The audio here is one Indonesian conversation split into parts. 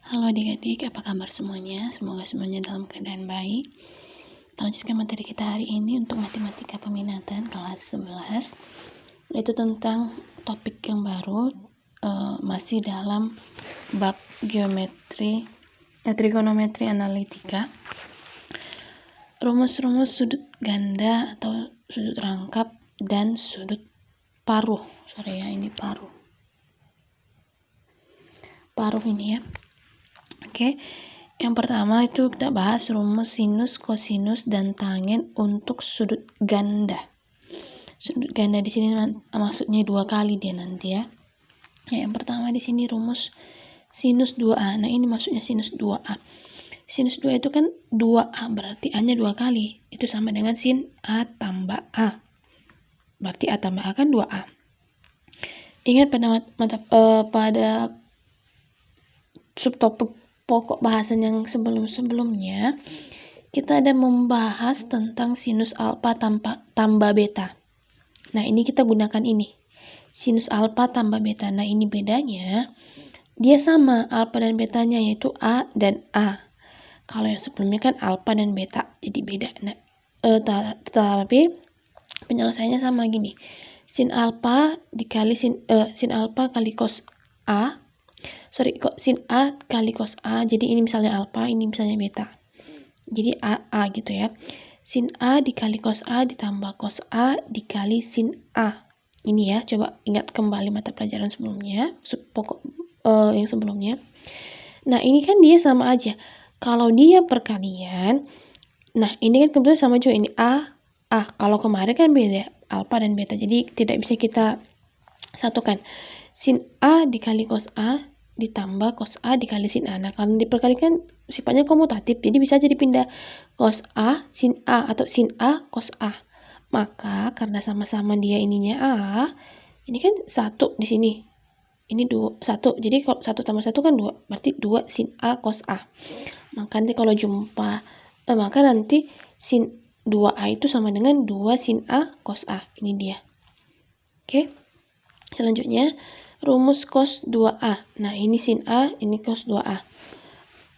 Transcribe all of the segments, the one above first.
Halo adik-adik, apa kabar semuanya? Semoga semuanya dalam keadaan baik. Kita lanjutkan materi kita hari ini untuk matematika peminatan kelas 11, yaitu tentang topik yang baru, masih dalam bab trigonometri analitika. Rumus-rumus sudut ganda atau sudut rangkap dan sudut paruh. Paruh ini ya. Oke, yang pertama itu kita bahas rumus sinus, kosinus, dan tangen untuk sudut ganda. Sudut ganda di sini maksudnya 2 kali dia nanti ya. Yang pertama di sini rumus sinus 2A. Nah, ini maksudnya sinus 2A. Sinus 2 itu kan 2A, berarti A-nya 2 kali. Itu sama dengan sin A tambah A. Berarti A tambah A kan 2A. Ingat pada subtopik pokok bahasan yang sebelum-sebelumnya, kita ada membahas tentang sinus alfa tambah beta. Nah, ini kita gunakan ini. Sinus alfa tambah beta. Nah, ini bedanya. Dia sama alfa dan betanya, yaitu A dan A. Kalau yang sebelumnya kan alfa dan beta, jadi beda. Nah, tetapi penyelesaiannya sama gini. Sin alfa dikali sin alfa kali cos A. Sin A kali cos A. Jadi ini misalnya alfa, ini misalnya beta. Jadi A gitu ya. Sin A dikali cos A ditambah cos A dikali sin A. Ini ya, coba ingat kembali mata pelajaran sebelumnya, pokok yang sebelumnya. Nah, ini kan dia sama aja. Kalau dia perkalian, nah ini kan kebetulan sama juga, ini A. Kalau kemarin kan beda, alfa dan beta. Jadi tidak bisa kita satukan. Sin A dikali cos A ditambah cos A dikali sin A. Nah, kalau diperkalikan sifatnya komutatif, jadi bisa jadi pindah cos A, sin A, atau sin A, cos A. Maka karena sama-sama dia ininya A, ini kan 1 di sini. Ini 1. Jadi kalau 1 tambah 1 kan 2. Berarti 2 sin A, cos A. Maka nanti kalau maka nanti sin 2A itu sama dengan 2 sin A, cos A. Ini dia. Oke. Selanjutnya, rumus cos 2A. Nah, ini sin A, ini cos 2A.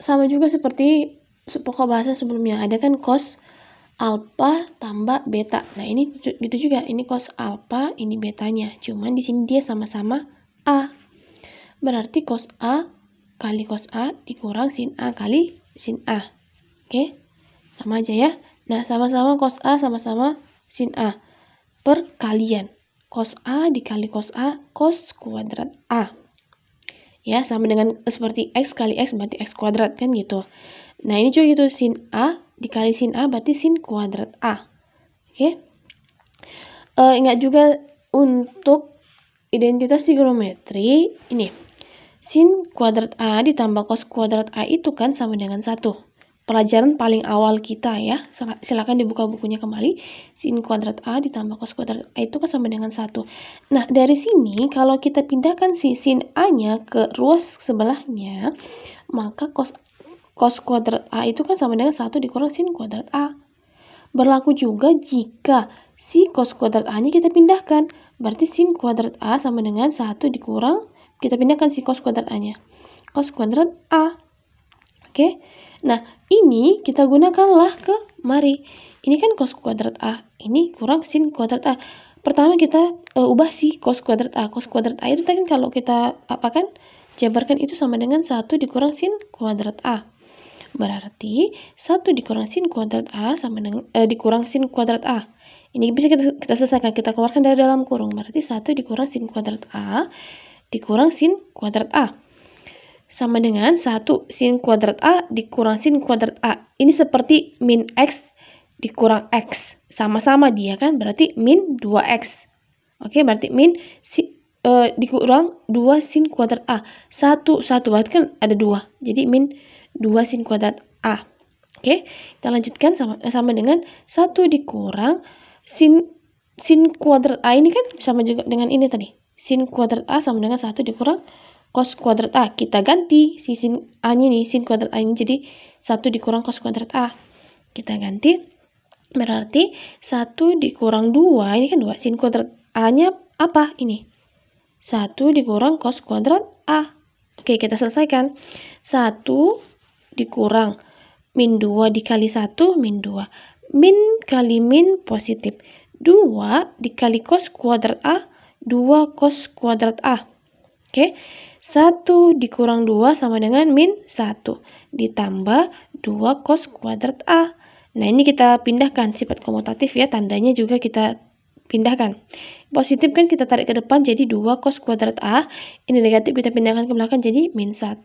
Sama juga seperti pokok bahasa sebelumnya. Ada kan cos alfa tambah beta. Nah, ini gitu juga. Ini cos alfa, ini betanya. Cuman di sini dia sama-sama A. Berarti cos A kali cos A dikurang sin A kali sin A. Oke? Sama aja ya. Nah, sama-sama cos A sama-sama sin A. Perkalian. Cos A dikali cos A, cos kuadrat A. Ya, sama dengan seperti X kali X berarti X kuadrat kan gitu. Nah, ini juga gitu, sin A dikali sin A berarti sin kuadrat A. Oke. Ingat juga untuk identitas trigonometri, ini. Sin kuadrat A ditambah cos kuadrat A itu kan sama dengan 1. Pelajaran paling awal kita ya, silakan dibuka bukunya kembali. Sin kuadrat A ditambah cos kuadrat A itu kan sama dengan 1. Nah, dari sini kalau kita pindahkan si sin A-nya ke ruas sebelahnya, maka cos kuadrat A itu kan sama dengan 1 dikurang sin kuadrat A. Berlaku juga jika si cos kuadrat A-nya kita pindahkan. Berarti sin kuadrat A sama dengan 1 dikurang, kita pindahkan si cos kuadrat A-nya. Cos kuadrat A. Oke. Nah, ini kita gunakanlah mari. Ini kan cos kuadrat A. Ini kurang sin kuadrat A. Pertama kita ubah si cos kuadrat A. Cos kuadrat A itu kan kalau kita apakan? Jabarkan itu sama dengan 1 dikurang sin kuadrat A. Berarti 1 dikurang sin kuadrat A sama dengan dikurang sin kuadrat A. Ini bisa kita selesaikan, kita keluarkan dari dalam kurung. Berarti 1 dikurang sin kuadrat A dikurang sin kuadrat A. Sama dengan 1 sin kuadrat A dikurang sin kuadrat A. Ini seperti min X dikurang X. Sama-sama dia kan, berarti min 2X. Oke, berarti min dikurang 2 sin kuadrat A. 1 berarti kan ada 2. Jadi min 2 sin kuadrat A. Oke, kita lanjutkan sama dengan 1 dikurang sin kuadrat A. Ini kan sama juga dengan ini tadi. Sin kuadrat A sama dengan 1 dikurang cos kuadrat A. Kita ganti si sin A-nya nih, sin kuadrat A ini jadi 1 dikurang cos kuadrat A. Kita ganti. Berarti 1 dikurang 2, ini kan 2. Sin kuadrat A-nya apa? Ini. 1 dikurang cos kuadrat A. Oke, kita selesaikan. 1 dikurang min 2 dikali 1, min 2. Min kali min positif. 2 dikali cos kuadrat A, 2 cos kuadrat A. Oke, 1 dikurang 2 sama dengan min 1. Ditambah 2 cos kuadrat A. Nah, ini kita pindahkan sifat komutatif ya, tandanya juga kita pindahkan. Positif kan kita tarik ke depan jadi 2 cos kuadrat A. Ini negatif kita pindahkan ke belakang jadi min 1.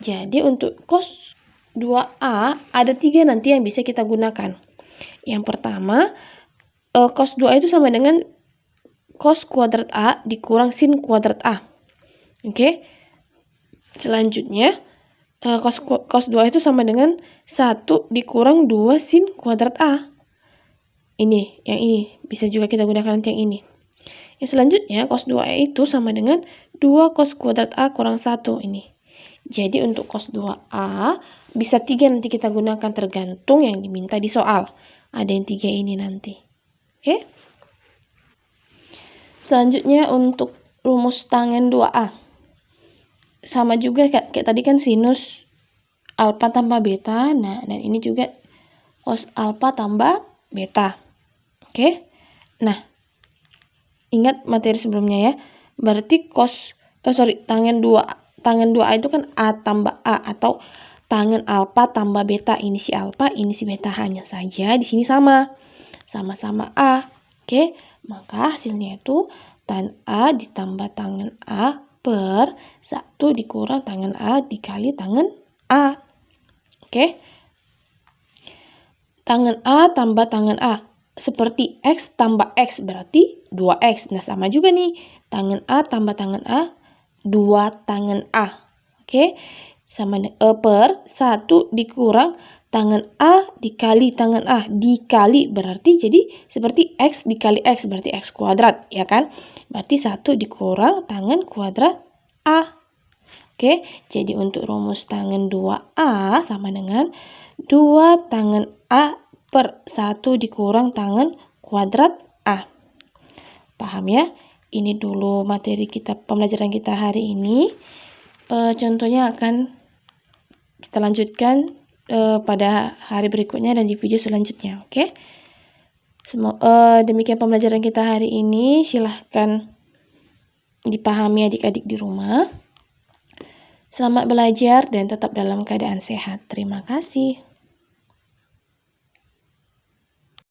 Jadi untuk cos 2A ada 3 nanti yang bisa kita gunakan. Yang pertama, cos 2A itu sama dengan cos kuadrat A dikurang sin kuadrat A. Oke. Selanjutnya, cos 2A itu sama dengan 1 dikurang 2 sin kuadrat A. Ini, yang ini. Bisa juga kita gunakan nanti yang ini. Yang selanjutnya, cos 2A itu sama dengan 2 cos kuadrat A kurang 1 ini. Jadi untuk cos 2A bisa 3 nanti kita gunakan tergantung yang diminta di soal. Ada yang 3 ini nanti. Oke? Selanjutnya untuk rumus tangen 2A. Sama juga kayak tadi kan sinus alfa tambah beta. Nah, dan ini juga cos alfa tambah beta. Oke? Nah, ingat materi sebelumnya ya. Berarti tangen 2A itu kan A tambah A atau tangen alfa tambah beta. Ini si alfa, ini si beta, hanya saja di sini sama-sama A. Oke, maka hasilnya itu tan A ditambah tangen A per 1 dikurang tangen A dikali tangen A. Oke. Tangen A tambah tangen A. Seperti X tambah X berarti 2X. Nah, sama juga nih. Tangen A tambah tangen A, 2 tangen A. Oke. Sama per 1 dikurang tangen A dikali tangen A. Dikali berarti jadi seperti X dikali X berarti X kuadrat, ya kan? Berarti 1 dikurang tangen kuadrat A. Oke, jadi untuk rumus tangen 2A sama dengan 2 tangen A per 1 dikurang tangen kuadrat A. Paham ya? Ini dulu materi pembelajaran kita hari ini. Contohnya akan kita lanjutkan pada hari berikutnya dan di video selanjutnya. Oke? Demikian pembelajaran kita hari ini. Silahkan dipahami adik-adik di rumah. Selamat belajar dan tetap dalam keadaan sehat. Terima kasih.